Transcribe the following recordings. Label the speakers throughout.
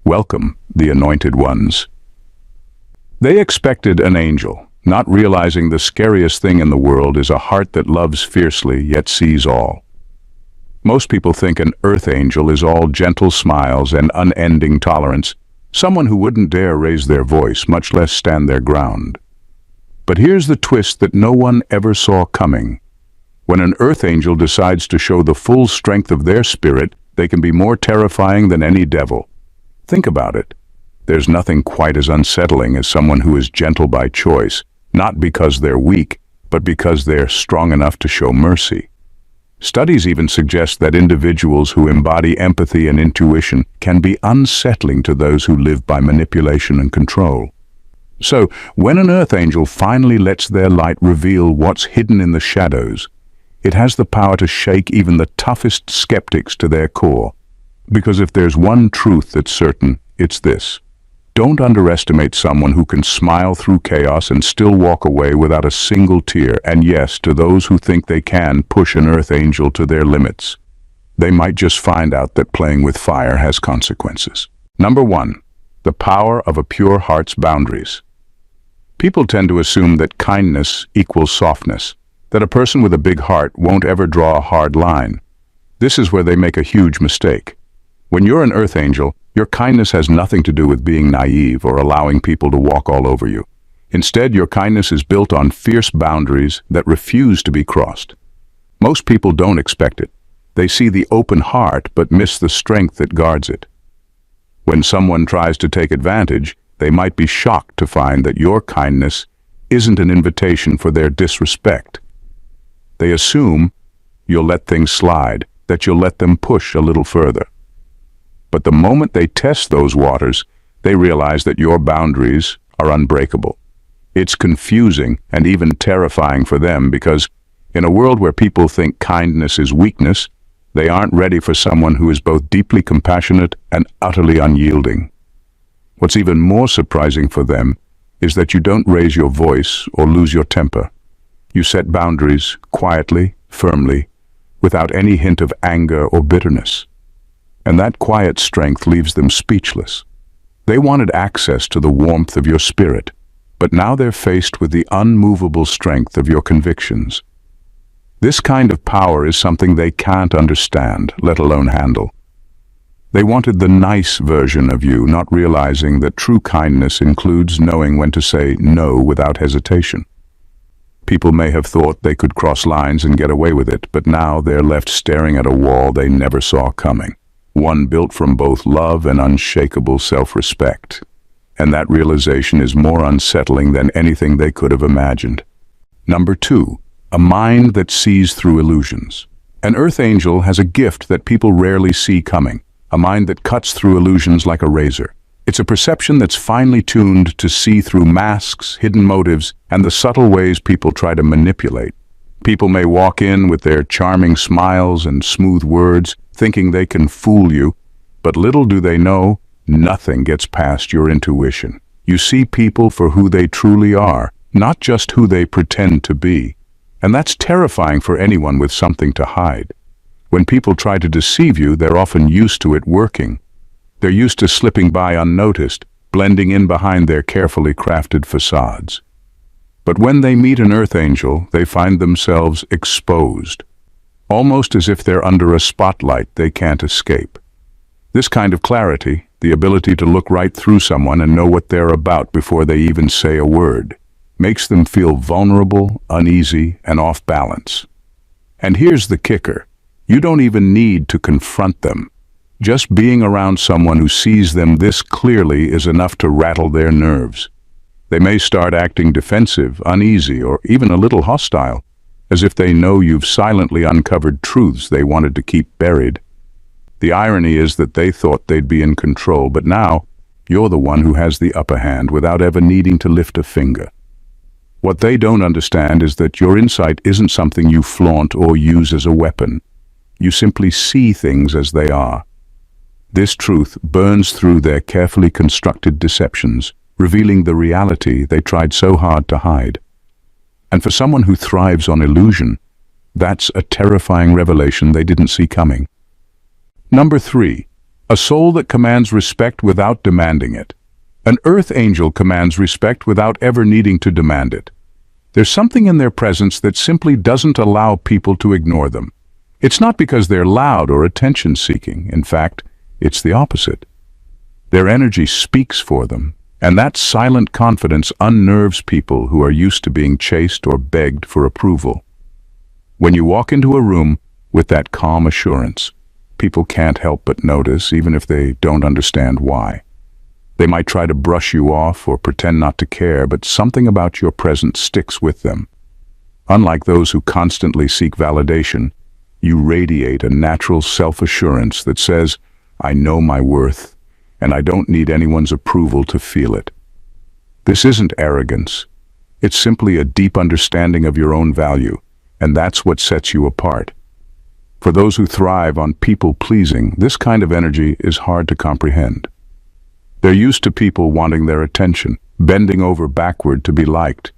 Speaker 1: Welcome, the anointed ones. They expected an angel, not realizing the scariest thing in the world is a heart that loves fiercely yet sees all. Most people think an earth angel is all gentle smiles and unending tolerance, someone who wouldn't dare raise their voice, much less stand their ground. But here's the twist that no one ever saw coming. When an earth angel decides to show the full strength of their spirit, they can be more terrifying than any devil. Think about it. There's nothing quite as unsettling as someone who is gentle by choice, not because they're weak, but because they're strong enough to show mercy. Studies even suggest that individuals who embody empathy and intuition can be unsettling to those who live by manipulation and control. So, when an earth angel finally lets their light reveal what's hidden in the shadows, it has the power to shake even the toughest skeptics to their core. Because if there's one truth that's certain, it's this. Don't underestimate someone who can smile through chaos and still walk away without a single tear. And yes, to those who think they can push an earth angel to their limits, they might just find out that playing with fire has consequences. Number 1. The power of a pure heart's boundaries. People tend to assume that kindness equals softness, that a person with a big heart won't ever draw a hard line. This is where they make a huge mistake. When you're an earth angel, your kindness has nothing to do with being naive or allowing people to walk all over you. Instead, your kindness is built on fierce boundaries that refuse to be crossed. Most people don't expect it. They see the open heart but miss the strength that guards it. When someone tries to take advantage, they might be shocked to find that your kindness isn't an invitation for their disrespect. They assume you'll let things slide, that you'll let them push a little further. But the moment they test those waters, they realize that your boundaries are unbreakable. It's confusing and even terrifying for them because, in a world where people think kindness is weakness, they aren't ready for someone who is both deeply compassionate and utterly unyielding. What's even more surprising for them is that you don't raise your voice or lose your temper. You set boundaries quietly, firmly, without any hint of anger or bitterness. And that quiet strength leaves them speechless. They wanted access to the warmth of your spirit, but now they're faced with the unmovable strength of your convictions. This kind of power is something they can't understand, let alone handle. They wanted the nice version of you, not realizing that true kindness includes knowing when to say no without hesitation. People may have thought they could cross lines and get away with it, but now they're left staring at a wall they never saw coming. One built from both love and unshakable self-respect. And that realization is more unsettling than anything they could have imagined. Number 2, a mind that sees through illusions. An earth angel has a gift that people rarely see coming, a mind that cuts through illusions like a razor. It's a perception that's finely tuned to see through masks, hidden motives, and the subtle ways people try to manipulate. People may walk in with their charming smiles and smooth words, thinking they can fool you, but little do they know, nothing gets past your intuition. You see people for who they truly are, not just who they pretend to be. And that's terrifying for anyone with something to hide. When people try to deceive you, they're often used to it working. They're used to slipping by unnoticed, blending in behind their carefully crafted facades. But when they meet an earth angel, they find themselves exposed, almost as if they're under a spotlight they can't escape. This kind of clarity, the ability to look right through someone and know what they're about before they even say a word, makes them feel vulnerable, uneasy, and off balance. And here's the kicker. You don't even need to confront them. Just being around someone who sees them this clearly is enough to rattle their nerves. They may start acting defensive, uneasy, or even a little hostile, as if they know you've silently uncovered truths they wanted to keep buried. The irony is that they thought they'd be in control, but now you're the one who has the upper hand without ever needing to lift a finger. What they don't understand is that your insight isn't something you flaunt or use as a weapon. You simply see things as they are. This truth burns through their carefully constructed deceptions, revealing the reality they tried so hard to hide. And for someone who thrives on illusion, that's a terrifying revelation they didn't see coming. Number 3, A soul that commands respect without demanding it. An earth angel commands respect without ever needing to demand it. There's something in their presence that simply doesn't allow people to ignore them. It's not because they're loud or attention-seeking. In fact, it's the opposite. Their energy speaks for them, and that silent confidence unnerves people who are used to being chased or begged for approval. When you walk into a room with that calm assurance, people can't help but notice, even if they don't understand why. They might try to brush you off or pretend not to care, but something about your presence sticks with them. Unlike those who constantly seek validation, you radiate a natural self-assurance that says, "I know my worth, and I don't need anyone's approval to feel it." This isn't arrogance. It's simply a deep understanding of your own value, and that's what sets you apart. For those who thrive on people-pleasing, this kind of energy is hard to comprehend. They're used to people wanting their attention, bending over backward to be liked.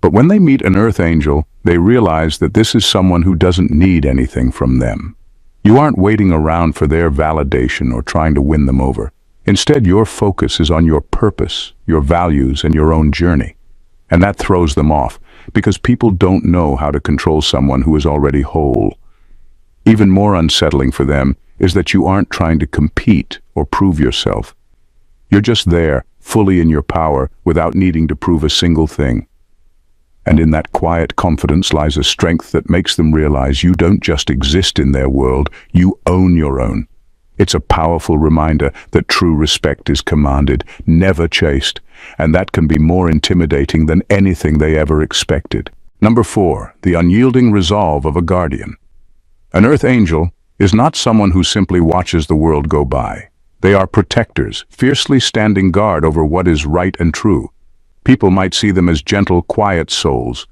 Speaker 1: But when they meet an earth angel, they realize that this is someone who doesn't need anything from them. You aren't waiting around for their validation or trying to win them over. Instead, your focus is on your purpose, your values, and your own journey. And that throws them off, because people don't know how to control someone who is already whole. Even more unsettling for them is that you aren't trying to compete or prove yourself. You're just there, fully in your power, without needing to prove a single thing. And in that quiet confidence lies a strength that makes them realize you don't just exist in their world, you own your own. It's a powerful reminder that true respect is commanded, never chased, and that can be more intimidating than anything they ever expected. Number 4, the unyielding resolve of a guardian. An earth angel is not someone who simply watches the world go by. They are protectors, fiercely standing guard over what is right and true. People might see them as gentle, quiet souls,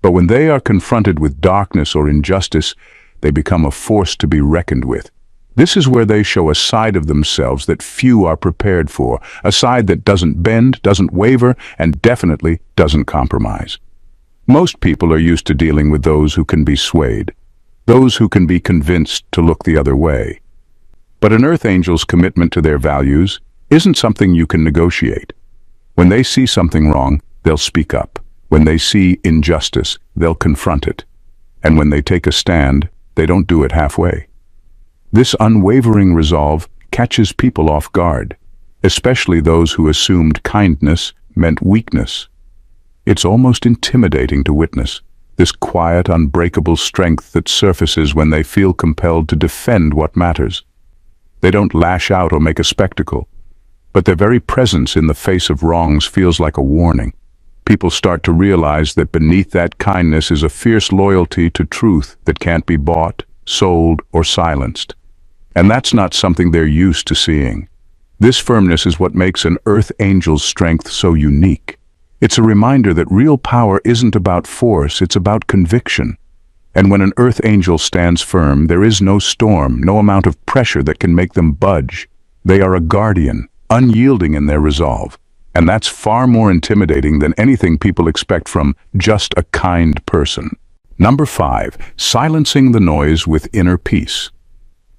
Speaker 1: but when they are confronted with darkness or injustice, they become a force to be reckoned with. This is where they show a side of themselves that few are prepared for, a side that doesn't bend, doesn't waver, and definitely doesn't compromise. Most people are used to dealing with those who can be swayed, those who can be convinced to look the other way. But an earth angel's commitment to their values isn't something you can negotiate. When they see something wrong, they'll speak up. When they see injustice, they'll confront it. And when they take a stand, they don't do it halfway. This unwavering resolve catches people off guard, especially those who assumed kindness meant weakness. It's almost intimidating to witness, this quiet, unbreakable strength that surfaces when they feel compelled to defend what matters. They don't lash out or make a spectacle, but their very presence in the face of wrongs feels like a warning. People start to realize that beneath that kindness is a fierce loyalty to truth that can't be bought, sold, or silenced. And that's not something they're used to seeing. This firmness is what makes an earth angel's strength so unique. It's a reminder that real power isn't about force, it's about conviction. And when an earth angel stands firm, there is no storm, no amount of pressure that can make them budge. They are a guardian, unyielding in their resolve. And that's far more intimidating than anything people expect from just a kind person. Number 5, silencing the noise with inner peace.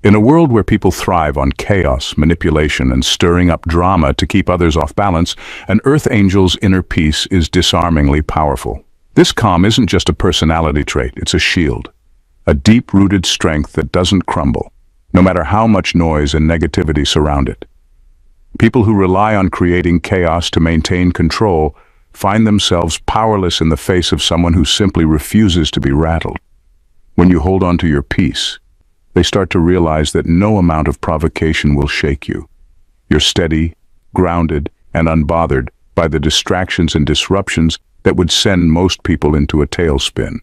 Speaker 1: In a world where people thrive on chaos, manipulation, and stirring up drama to keep others off balance, an earth angel's inner peace is disarmingly powerful. This calm isn't just a personality trait, it's a shield. A deep-rooted strength that doesn't crumble, no matter how much noise and negativity surround it. People who rely on creating chaos to maintain control find themselves powerless in the face of someone who simply refuses to be rattled. When you hold on to your peace, they start to realize that no amount of provocation will shake you. You're steady, grounded, and unbothered by the distractions and disruptions that would send most people into a tailspin.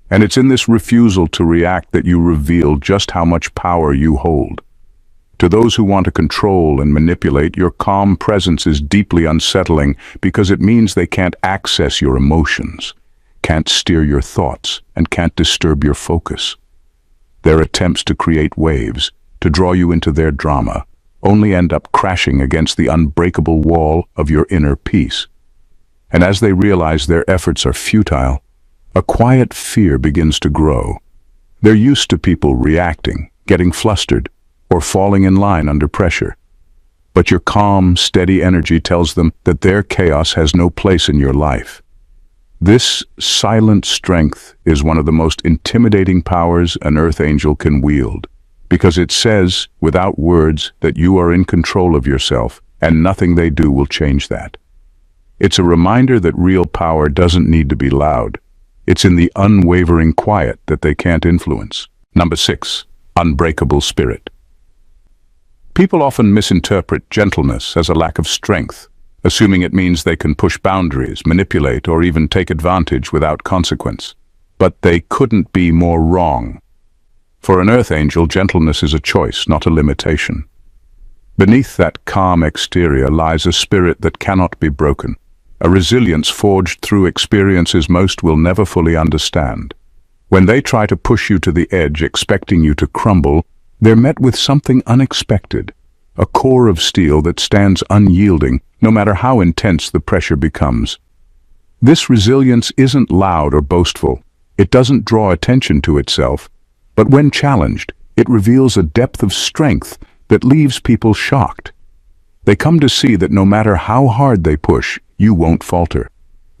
Speaker 1: And it's in this refusal to react that you reveal just how much power you hold. To those who want to control and manipulate, your calm presence is deeply unsettling because it means they can't access your emotions, can't steer your thoughts, and can't disturb your focus. Their attempts to create waves, to draw you into their drama, only end up crashing against the unbreakable wall of your inner peace. And as they realize their efforts are futile, a quiet fear begins to grow. They're used to people reacting, getting flustered, or falling in line under pressure. But your calm, steady energy tells them that their chaos has no place in your life. This silent strength is one of the most intimidating powers an earth angel can wield, because it says, without words, that you are in control of yourself, and nothing they do will change that. It's a reminder that real power doesn't need to be loud. It's in the unwavering quiet that they can't influence. Number 6. Unbreakable spirit. People often misinterpret gentleness as a lack of strength, assuming it means they can push boundaries, manipulate, or even take advantage without consequence. But they couldn't be more wrong. For an earth angel, gentleness is a choice, not a limitation. Beneath that calm exterior lies a spirit that cannot be broken, a resilience forged through experiences most will never fully understand. When they try to push you to the edge, expecting you to crumble, they're met with something unexpected, a core of steel that stands unyielding, no matter how intense the pressure becomes. This resilience isn't loud or boastful. It doesn't draw attention to itself, but when challenged, it reveals a depth of strength that leaves people shocked. They come to see that no matter how hard they push, you won't falter.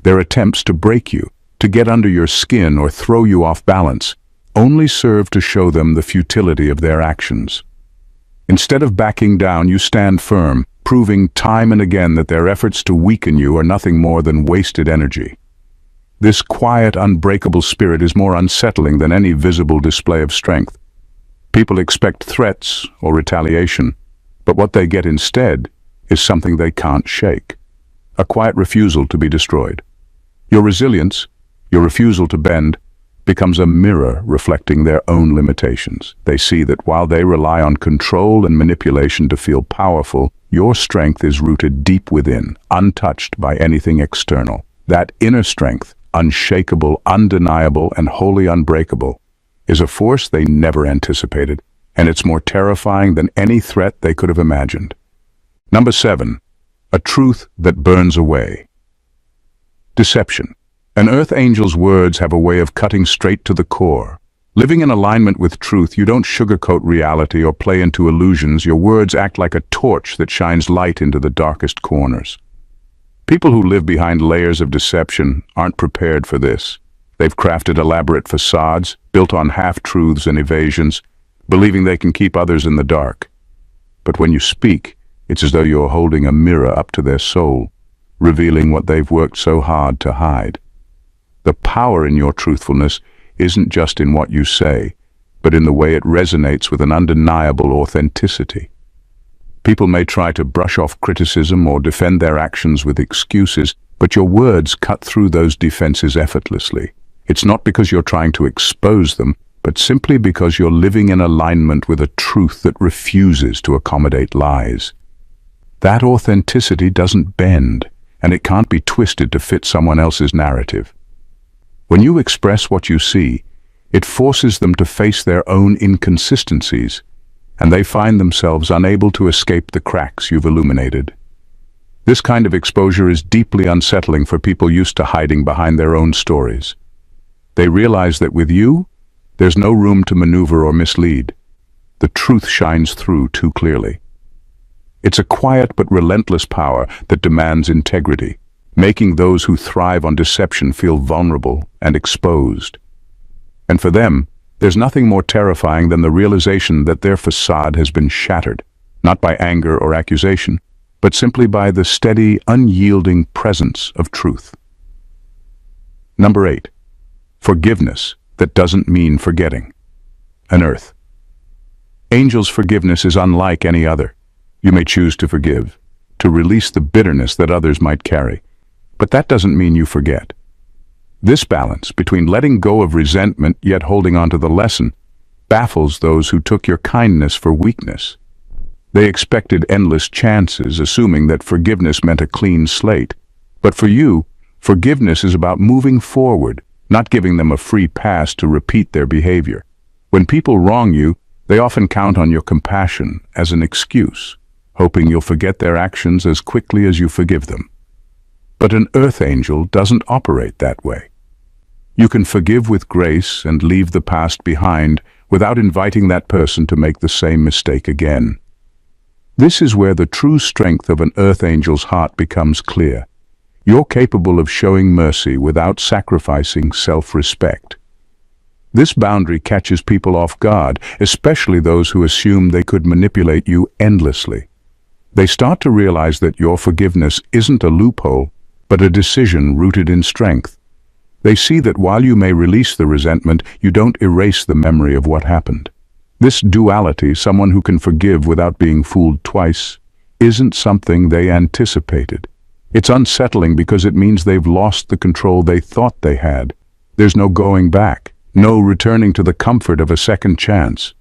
Speaker 1: Their attempts to break you, to get under your skin or throw you off balance, only serve to show them the futility of their actions. Instead of backing down, you stand firm, proving time and again that their efforts to weaken you are nothing more than wasted energy. This quiet, unbreakable spirit is more unsettling than any visible display of strength. People expect threats or retaliation, but what they get instead is something they can't shake. A quiet refusal to be destroyed. Your resilience, your refusal to bend, becomes a mirror reflecting their own limitations. They see that while they rely on control and manipulation to feel powerful, your strength is rooted deep within, untouched by anything external. That inner strength, unshakable, undeniable, and wholly unbreakable, is a force they never anticipated, and it's more terrifying than any threat they could have imagined. Number 7. A truth that burns away. Deception. An earth angel's words have a way of cutting straight to the core. Living in alignment with truth, you don't sugarcoat reality or play into illusions. Your words act like a torch that shines light into the darkest corners. People who live behind layers of deception aren't prepared for this. They've crafted elaborate facades, built on half-truths and evasions, believing they can keep others in the dark. But when you speak, it's as though you're holding a mirror up to their soul, revealing what they've worked so hard to hide. The power in your truthfulness isn't just in what you say, but in the way it resonates with an undeniable authenticity. People may try to brush off criticism or defend their actions with excuses, but your words cut through those defenses effortlessly. It's not because you're trying to expose them, but simply because you're living in alignment with a truth that refuses to accommodate lies. That authenticity doesn't bend, and it can't be twisted to fit someone else's narrative. When you express what you see, it forces them to face their own inconsistencies, and they find themselves unable to escape the cracks you've illuminated. This kind of exposure is deeply unsettling for people used to hiding behind their own stories. They realize that with you, there's no room to maneuver or mislead. The truth shines through too clearly. It's a quiet but relentless power that demands integrity, making those who thrive on deception feel vulnerable and exposed. And for them, there's nothing more terrifying than the realization that their facade has been shattered, not by anger or accusation, but simply by the steady, unyielding presence of truth. Number 8. Forgiveness that doesn't mean forgetting. An earth. Angel's forgiveness is unlike any other. You may choose to forgive, to release the bitterness that others might carry, but that doesn't mean you forget. This balance between letting go of resentment yet holding on to the lesson baffles those who took your kindness for weakness. They expected endless chances, assuming that forgiveness meant a clean slate. But for you, forgiveness is about moving forward, not giving them a free pass to repeat their behavior. When people wrong you, they often count on your compassion as an excuse, hoping you'll forget their actions as quickly as you forgive them. But an earth angel doesn't operate that way. You can forgive with grace and leave the past behind without inviting that person to make the same mistake again. This is where the true strength of an earth angel's heart becomes clear. You're capable of showing mercy without sacrificing self-respect. This boundary catches people off guard, especially those who assume they could manipulate you endlessly. They start to realize that your forgiveness isn't a loophole, but a decision rooted in strength. They see that while you may release the resentment, you don't erase the memory of what happened. This duality, someone who can forgive without being fooled twice, isn't something they anticipated. It's unsettling because it means they've lost the control they thought they had. There's no going back, no returning to the comfort of a second chance.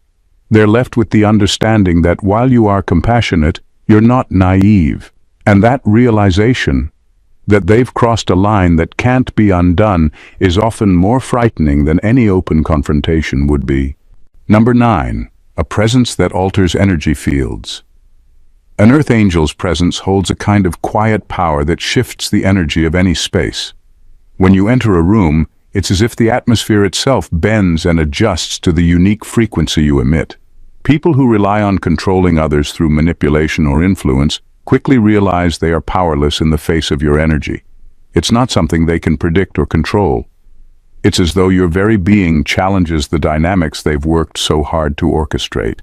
Speaker 1: They're left with the understanding that while you are compassionate, you're not naive. And that realization, that they've crossed a line that can't be undone, is often more frightening than any open confrontation would be. Number 9. A presence that alters energy fields. An earth angel's presence holds a kind of quiet power that shifts the energy of any space. When you enter a room, it's as if the atmosphere itself bends and adjusts to the unique frequency you emit. People who rely on controlling others through manipulation or influence quickly realize they are powerless in the face of your energy. It's not something they can predict or control. It's as though your very being challenges the dynamics they've worked so hard to orchestrate.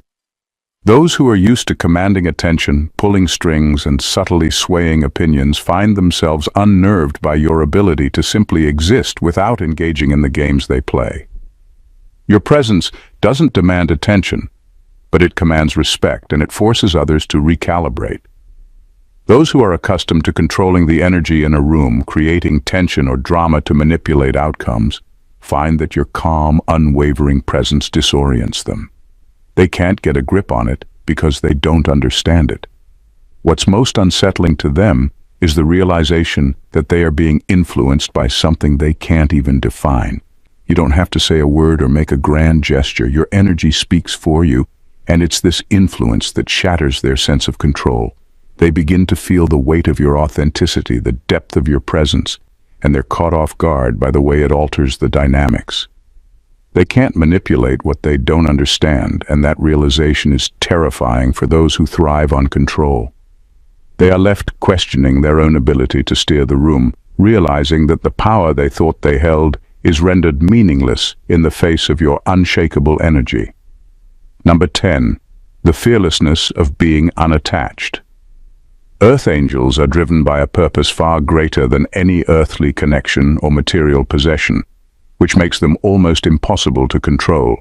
Speaker 1: Those who are used to commanding attention, pulling strings, and subtly swaying opinions find themselves unnerved by your ability to simply exist without engaging in the games they play. Your presence doesn't demand attention, but it commands respect, and it forces others to recalibrate. Those who are accustomed to controlling the energy in a room, creating tension or drama to manipulate outcomes, find that your calm, unwavering presence disorients them. They can't get a grip on it because they don't understand it. What's most unsettling to them is the realization that they are being influenced by something they can't even define. You don't have to say a word or make a grand gesture. Your energy speaks for you, and it's this influence that shatters their sense of control. They begin to feel the weight of your authenticity, the depth of your presence, and they're caught off guard by the way it alters the dynamics. They can't manipulate what they don't understand, and that realization is terrifying for those who thrive on control. They are left questioning their own ability to steer the room, realizing that the power they thought they held is rendered meaningless in the face of your unshakable energy. Number 10. The fearlessness of being unattached. Earth angels are driven by a purpose far greater than any earthly connection or material possession, which makes them almost impossible to control.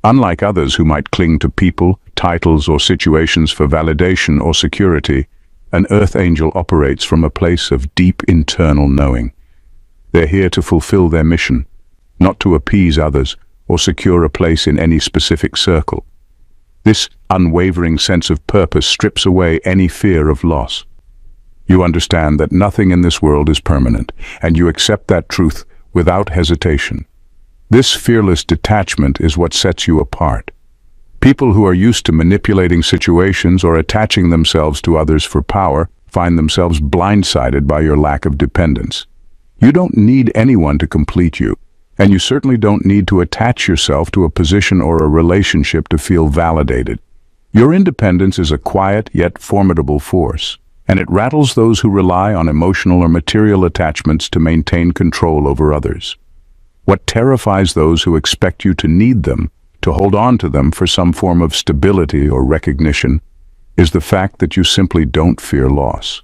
Speaker 1: Unlike others who might cling to people, titles, or situations for validation or security, an earth angel operates from a place of deep internal knowing. They're here to fulfill their mission, not to appease others or secure a place in any specific circle. This unwavering sense of purpose strips away any fear of loss. You understand that nothing in this world is permanent, and you accept that truth without hesitation. This fearless detachment is what sets you apart. People who are used to manipulating situations or attaching themselves to others for power find themselves blindsided by your lack of dependence. You don't need anyone to complete you, and you certainly don't need to attach yourself to a position or a relationship to feel validated. Your independence is a quiet yet formidable force, and it rattles those who rely on emotional or material attachments to maintain control over others. What terrifies those who expect you to need them, to hold on to them for some form of stability or recognition, is the fact that you simply don't fear loss.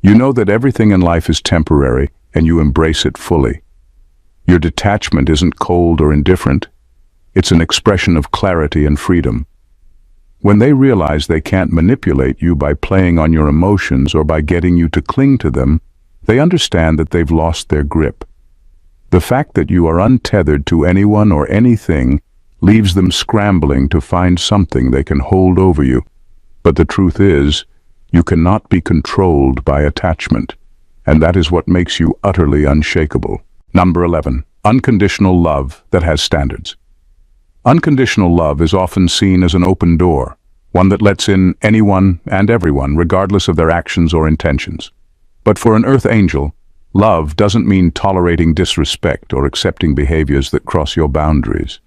Speaker 1: You know that everything in life is temporary, and you embrace it fully. Your detachment isn't cold or indifferent. It's an expression of clarity and freedom. When they realize they can't manipulate you by playing on your emotions or by getting you to cling to them, they understand that they've lost their grip. The fact that you are untethered to anyone or anything leaves them scrambling to find something they can hold over you. But the truth is, you cannot be controlled by attachment, and that is what makes you utterly unshakable. Number 11. Unconditional love that has standards. Unconditional love is often seen as an open door, one that lets in anyone and everyone, regardless of their actions or intentions. But for an earth angel, Love doesn't mean tolerating disrespect or accepting behaviors that cross your boundaries.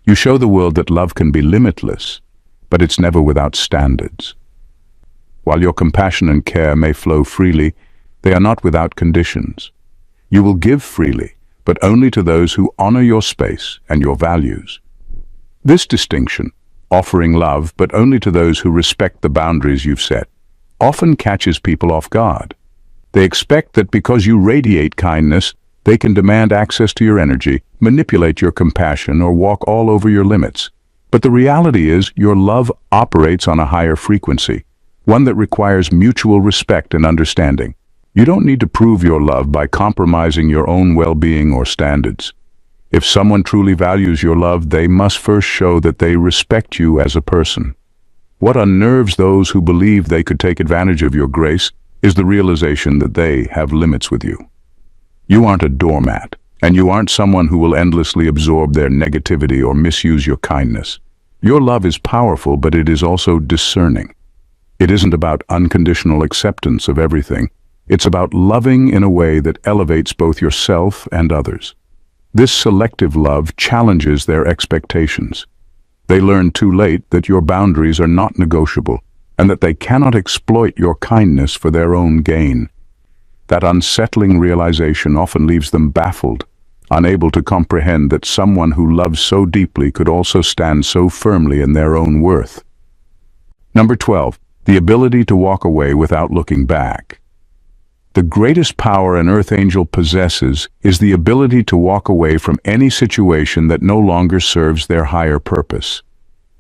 Speaker 1: You show the world that love can be limitless, but it's never without standards. While your compassion and care may flow freely, they are not without conditions. You will give freely, but only to those who honor your space and your values. This distinction, offering love but only to those who respect the boundaries you've set, often catches people off guard. They expect that because you radiate kindness, they can demand access to your energy, manipulate your compassion, or walk all over your limits. But the reality is, your love operates on a higher frequency, one that requires mutual respect and understanding. You don't need to prove your love by compromising your own well-being or standards. If someone truly values your love, they must first show that they respect you as a person. What unnerves those who believe they could take advantage of your grace is the realization that they have limits with you. You aren't a doormat, and you aren't someone who will endlessly absorb their negativity or misuse your kindness. Your love is powerful, but it is also discerning. It isn't about unconditional acceptance of everything. It's about loving in a way that elevates both yourself and others. This selective love challenges their expectations. They learn too late that your boundaries are not negotiable, and that they cannot exploit your kindness for their own gain. That unsettling realization often leaves them baffled, unable to comprehend that someone who loves so deeply could also stand so firmly in their own worth. Number 12, the ability to walk away without looking back. The greatest power an earth angel possesses is the ability to walk away from any situation that no longer serves their higher purpose.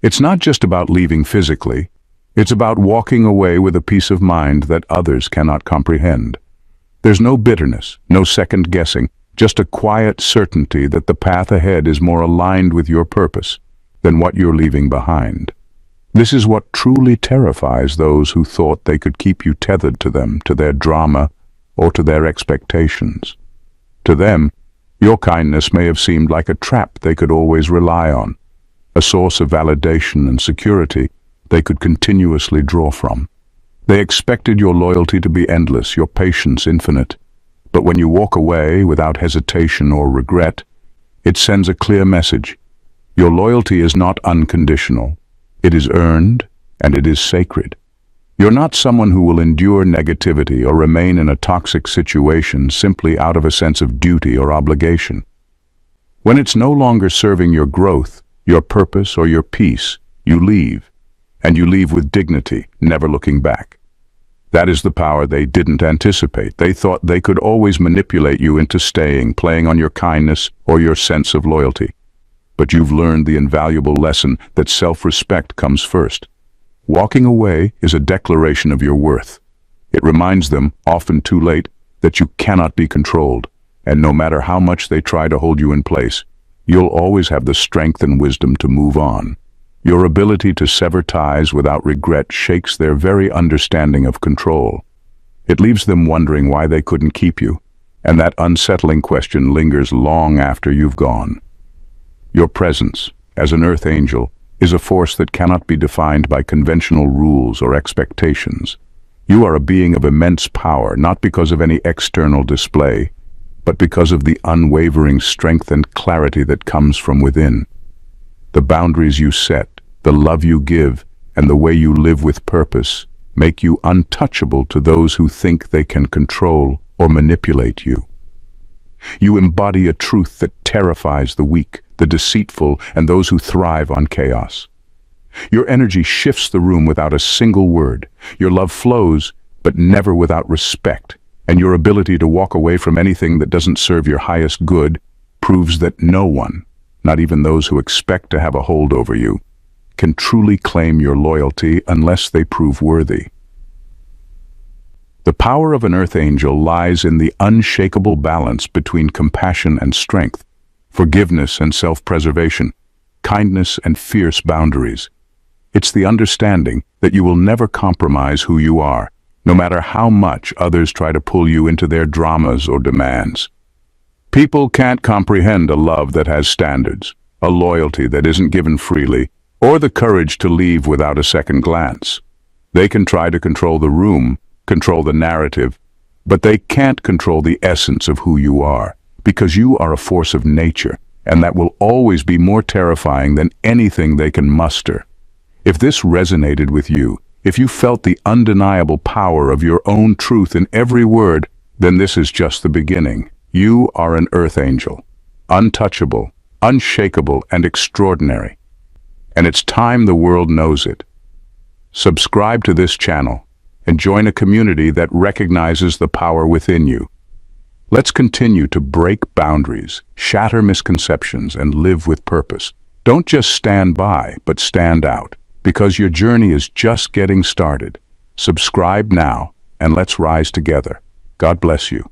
Speaker 1: It's not just about leaving physically. It's about walking away with a peace of mind that others cannot comprehend. There's no bitterness, no second guessing, just a quiet certainty that the path ahead is more aligned with your purpose than what you're leaving behind. This is what truly terrifies those who thought they could keep you tethered to them, to their drama, or to their expectations. To them, your kindness may have seemed like a trap they could always rely on, a source of validation and security they could continuously draw from. They expected your loyalty to be endless, your patience infinite. But when you walk away without hesitation or regret, it sends a clear message. Your loyalty is not unconditional. It is earned, and it is sacred. You're not someone who will endure negativity or remain in a toxic situation simply out of a sense of duty or obligation. When it's no longer serving your growth, your purpose, or your peace, you leave. And you leave with dignity, never looking back. That is the power they didn't anticipate. They thought they could always manipulate you into staying, playing on your kindness or your sense of loyalty. But you've learned the invaluable lesson that self-respect comes first. Walking away is a declaration of your worth. It reminds them, often too late, that you cannot be controlled, and no matter how much they try to hold you in place, you'll always have the strength and wisdom to move on. Your ability to sever ties without regret shakes their very understanding of control. It leaves them wondering why they couldn't keep you, and that unsettling question lingers long after you've gone. Your presence, as an earth angel, is a force that cannot be defined by conventional rules or expectations. You are a being of immense power, not because of any external display, but because of the unwavering strength and clarity that comes from within. The boundaries you set, the love you give, and the way you live with purpose make you untouchable to those who think they can control or manipulate you. You embody a truth that terrifies the weak, the deceitful, and those who thrive on chaos. Your energy shifts the room without a single word. Your love flows, but never without respect, and your ability to walk away from anything that doesn't serve your highest good proves that no one, not even those who expect to have a hold over you, can truly claim your loyalty unless they prove worthy. The power of an earth angel lies in the unshakable balance between compassion and strength, forgiveness and self-preservation, kindness and fierce boundaries. It's the understanding that you will never compromise who you are, no matter how much others try to pull you into their dramas or demands. People can't comprehend a love that has standards, a loyalty that isn't given freely, or the courage to leave without a second glance. They can try to control the room, control the narrative, But they can't control the essence of who you are, because you are a force of nature, and that will always be more terrifying than anything they can muster. If this resonated with you, if you felt the undeniable power of your own truth in every word, then this is just the beginning. You are an earth angel, untouchable, unshakable, and extraordinary. And it's time the world knows it. Subscribe to this channel and join a community that recognizes the power within you. Let's continue to break boundaries, shatter misconceptions, and live with purpose. Don't just stand by, but stand out, because your journey is just getting started. Subscribe now, and let's rise together. God bless you.